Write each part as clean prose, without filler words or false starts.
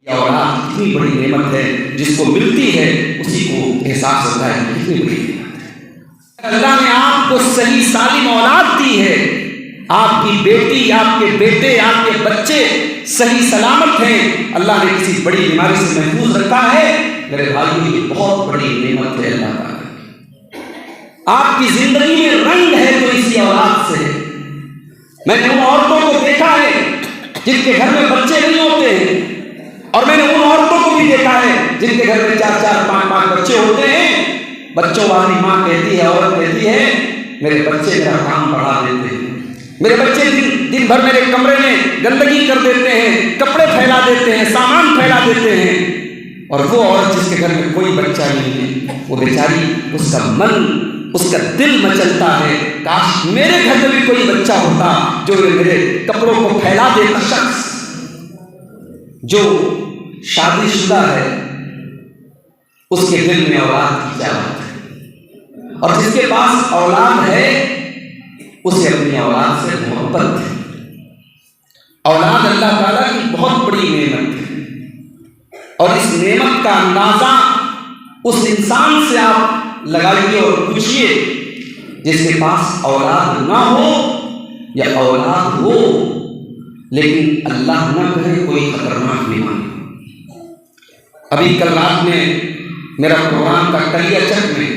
یہ اولاد کتنی بڑی نعمت ہے، جس کو ملتی ہے اسی کو احساس ہوتا ہے کتنی بڑی نعمت ہے۔ اللہ نے آپ کو صحیح سالم اولاد دی ہے، آپ کی بیٹی، آپ کے بیٹے، آپ کے بچے صحیح سلامت ہیں، اللہ نے کسی بڑی بیماری سے محفوظ رکھا ہے، میرے بھائیوں یہ بہت بڑی نعمت ہے اللہ تعالیٰ کی۔ آپ کی زندگی میں رنگ ہے تو اسی اولاد سے ہے۔ میں نے ان عورتوں کو دیکھا ہے جن کے گھر میں بچے نہیں ہوتے ہیں، اور میں نے ان عورتوں کو بھی دیکھا ہے جن کے گھر میں 4-4 5-5 بچے ہوتے ہیں۔ بچوں والی ماں کہتی ہے، عورت کہتی ہے میرے بچے میرا کام بڑھا دیتے ہیں، میرے بچے دن بھر میرے کمرے میں گندگی کر دیتے ہیں، کپڑے پھیلا دیتے ہیں، سامان پھیلا دیتے ہیں۔ اور وہ عورت جس کے گھر میں کوئی بچہ نہیں ہے، وہ بیچاری، اس کا من، اس کا دل مچلتا ہے کاش میرے گھر میں بھی کوئی بچہ ہوتا جو میرے کپڑوں کو پھیلا دیتا۔ شخص جو شادی شدہ ہے اس کے دل میں اولاد کی چاہت ہے، اور جس کے پاس اولاد ہے اسے اپنی اولاد سے محبت ہے۔ اولاد اللہ تعالیٰ کی بہت بڑی نعمت ہے، اور اس نعمت کا اندازہ اس انسان سے آپ لگائیے اور پوچھیے جس کے پاس اولاد نہ ہو یا اولاد ہو لیکن اللہ نہ کرے کوئی خطرناک بیماری۔ ابھی کل رات میں میرا پروگرام تھا کلیا چک میں،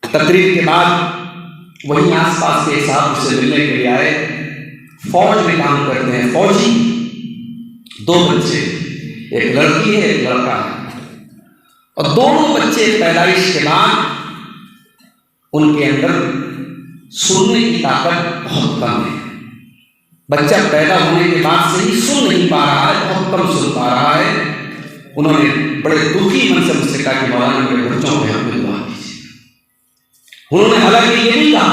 تقریر کے بعد وہیں آس پاس کے صاحب سے ملنے کے لیے آئے، فوج میں کام کرتے ہیں، فوجی، 2 بچے، ایک لڑکی ہے ایک لڑکا ہے، اور دونوں بچے پیدائش کے بعد ان کے اندر سننے کی طاقت بہت کم ہے۔ بچہ پیدا ہونے کے بعد سے ہی سن نہیں پا رہا ہے، بہت کم سن پا رہا ہے۔ انہوں نے بڑے دکھی من سے مجھ سے کہا کہ مولانا میرے بچوں کو ہم نے دعا کیجیے۔ انہوں نے حالانکہ یہ نہیں کہا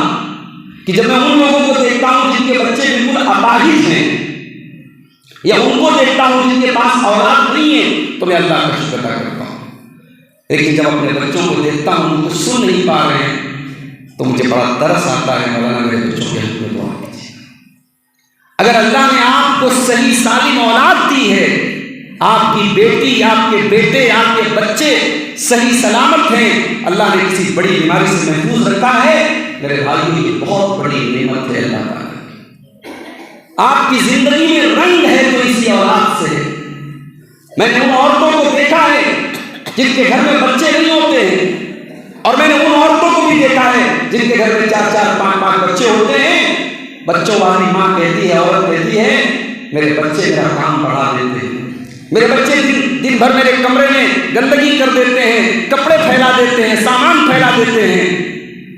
کہ جب میں ان لوگوں کو دیکھتا ہوں جن کے بچے بالکل اپاہج ہیں، یا ان کو دیکھتا ہوں جن کے پاس اولاد نہیں ہے، تو میں اللہ کا شکر ادا کرتا ہوں، لیکن جب اپنے بچوں کو دیکھتا ہوں ان کو سن نہیں پا رہے ہیں تو مجھے بڑا ترس آتا ہے، مولانا میرے بچوں کے حق میں دعا کیجیے۔ اگر اللہ نے آپ کو صحیح سالم اولاد دی ہے، آپ کی بیٹی، آپ کے بیٹے، آپ کے بچے صحیح سلامت ہیں، اللہ نے کسی بڑی بیماری سے محفوظ رکھا ہے، میرے بھائیوں یہ بہت بڑی نعمت ہے اللہ تعالیٰ کی۔ آپ کی زندگی میں رنگ ہے تو اسی اولاد سے ہے۔ میں نے ان عورتوں کو دیکھا ہے جن کے گھر میں بچے نہیں ہوتے ہیں، اور میں نے ان عورتوں کو بھی دیکھا ہے جن کے گھر میں 4-4 5-5 بچے ہوتے ہیں۔ بچوں والی ماں کہتی ہے، عورت کہتی ہے میرے بچے میرا کام بڑھا دیتے ہیں، میرے بچے دن بھر میرے کمرے میں گندگی کر دیتے ہیں، کپڑے پھیلا دیتے ہیں، سامان پھیلا دیتے ہیں۔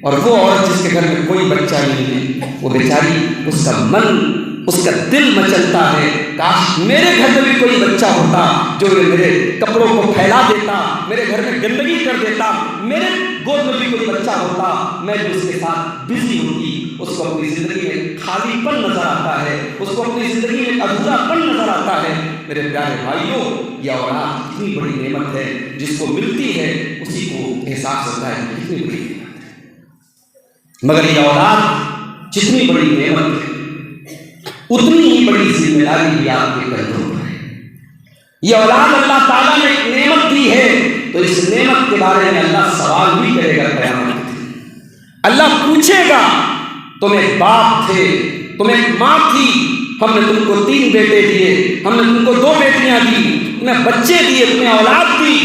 اور وہ عورت جس کے گھر میں کوئی بچہ نہیں ہے، وہ بیچاری، اس کا من، اس کا دل مچلتا ہے کاش میرے گھر میں بھی کوئی بچہ ہوتا جو میرے کپڑوں کو پھیلا دیتا، میرے گھر میں گندگی کر دیتا، میرے گود میں بھی کوئی بچہ ہوتا، میں بھی اس کے ساتھ بزی ہوتی۔ اس کو اپنی زندگی میں خالی پن نظر آتا ہے، اس کو اپنی زندگی میں ادھورا پن نظر آتا ہے۔ میرے پیارے بھائیوں، یہ اولاد کتنی بڑی نعمت ہے، جس کو ملتی ہے اسی کو احساس ہوتا ہے کتنی بڑی نعمت ہے۔ مگر یہ اولاد جتنی بڑی نعمت ہے اتنی ہی بڑی ذمہ داری بھی آپ کے کندھوں پر ہے۔ یہ اولاد اللہ تعالیٰ نے ایک نعمت دی ہے تو اس نعمت کے بارے میں اللہ سوال بھی کرے گا قیامت۔ اللہ پوچھے گا تم ایک باپ تھے، تم ایک ماں تھی، ہم نے تم کو 3 بیٹے دیے، ہم نے تم کو 2 بیٹیاں دی، تمہیں بچے دیے، تمہیں اولاد دی،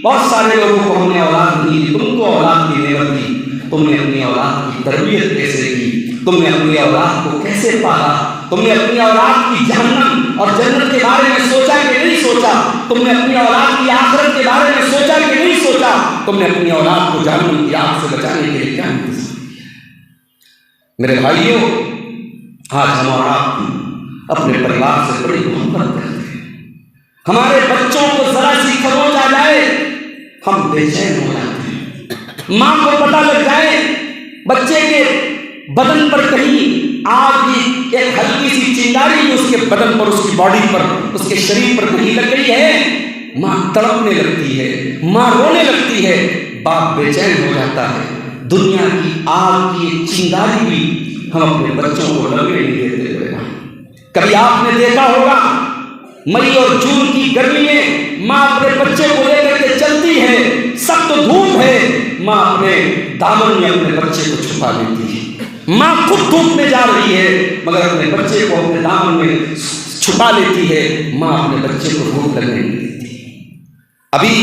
بہت سارے لوگوں کو ہم نے اولاد نہیں دی، تم کو اولاد کی نعمت دی، تم نے اپنی اولاد کی تربیت کیسے کی، تم نے اپنی اولاد کو کیسے پالا، تم نے اپنی اولاد کی جہنم اور جنت کے بارے میں سوچا کہ نہیں سوچا، تم نے اپنی اولاد کی آخرت کے بارے میں سوچا کہ نہیں سوچا، تم نے اپنی اولاد کو جہنم کی آگ سے بچانے کے لیے کیا نہیں سوچا۔ میرے بھائیوں، آج ہم اور آپ اپنے پریوار سے بڑی محبت کرتے ہیں، ہمارے بچوں کو ذرا سی خروش آ جائے ہم بے چین ہو جاتے ہیں، ماں کو پتہ لگ جائے بچے کے بدن پر کہیں آگ کی ایک ہلکی سی چنگاری اس کے بدن پر، اس کی باڈی پر، اس کے شریر پر کہیں لگ گئی ہے، ماں تڑپنے لگتی ہے، ماں رونے لگتی ہے، باپ بے چین ہو جاتا ہے۔ دنیا کی آگ کی ایک چنگاری بھی ہم اپنے بچوں کو لگنے نہیں دیتے ہوئے۔ کبھی آپ نے دیکھا ہوگا مئی اور جون کی گرمی میں ماں اپنے دامن میں اپنے بچے کو چھپا لیتی ہے، ماں خود دھوپ میں جا رہی ہے مگر اپنے بچے کو اپنے دامن میں چھپا لیتی ہے، ماں اپنے بچے کو دھوپ لگنے نہیں دیتی۔ ابھی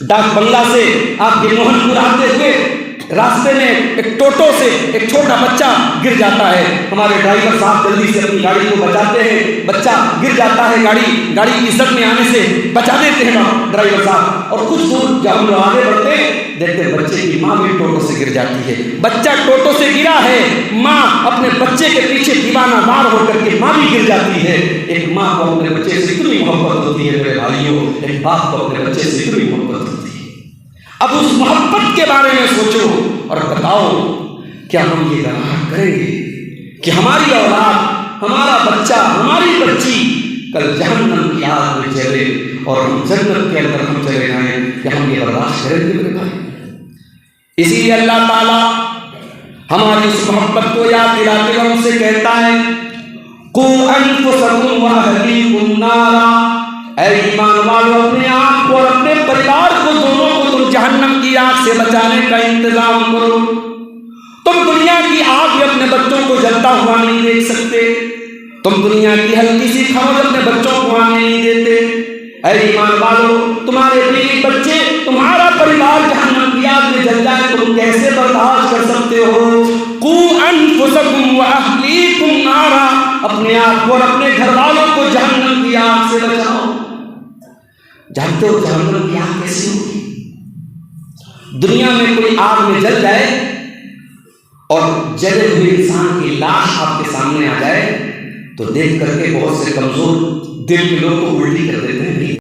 ڈاک بنگلہ سے آپ کے موہن پور آتے ہوئے راستے میں ایک ٹوٹو سے ایک چھوٹا بچہ گر جاتا ہے، ہمارے ڈرائیور صاحب جلدی سے اپنی گاڑی کو بچاتے ہیں، بچہ گر جاتا ہے، گاڑی کی زد میں آنے سے بچا دیتے ہیں ڈرائیور صاحب، اور کچھ دور جب ہم لوگ آگے بڑھتے ہیں دیکھتے ہیں بچے کی ماں بھی ٹوٹو سے گر جاتی ہے، بچہ ٹوٹو سے گرا ہے، ماں اپنے بچے کے پیچھے دیوانہ وار ہو کر کے ماں بھی گر جاتی ہے۔ ایک ماں کو اپنے بچے سے اتنی محبت ہوتی ہے میرے بھائیوں، ایک باپ کو اپنے بچے سے اتنی محبت ہوتی ہے۔ اب اس محبت کے بارے میں سوچو اور بتاؤ کیا ہم یہ گناہ کریں گے کہ ہماری اولاد، ہمارا بچہ، ہماری بچی کل جہنم کی آگ میں جلے اور ہم جنت کے اندر ہم چلے جائیں؟ کہ ہم یہ برداشت کریں گے میرے بھائی؟ اسی لیے اللہ تعالیٰ ہماری اس محبت کو یاد دلاتے ہوئے ہم سے کہتا ہے قُوْ أَنفُسَكُمْ وَأَهْلِيكُمْ نَارًا، اے ایمان والو اپنے آپ کو اور اپنے پریوار کو دونوں کو تم جہنم کی آگ سے بچانے کا انتظام کرو۔ تم دنیا کی آگ میں اپنے بچوں کو جلتا ہوا نہیں دیکھ سکتے، تم دنیا کی ہلکی سی خبر اپنے بچوں کو آنے نہیں دیتے۔ اے ایمان والو تمہارے بیوی بچے، تمہارا پریوار جہنم کی آگ میں جل جائے تم کیسے برداشت کر سکتے ہو؟ قُوْ أَنفُسَكُمْ وَأَهْلِيكُمْ نَارًا، اپنے آپ کو اور اپنے گھر والوں کو جہنم کی آگ سے بچاؤ۔ جانتے ہو جہنم کی آگ کیسی ہوگی؟ دنیا میں کوئی آگ میں جل جائے اور جلے ہوئے انسان کی لاش آپ کے سامنے آ جائے تو دیکھ کر کے بہت سے کمزور دل کے لوگ کو الٹی کر دیتے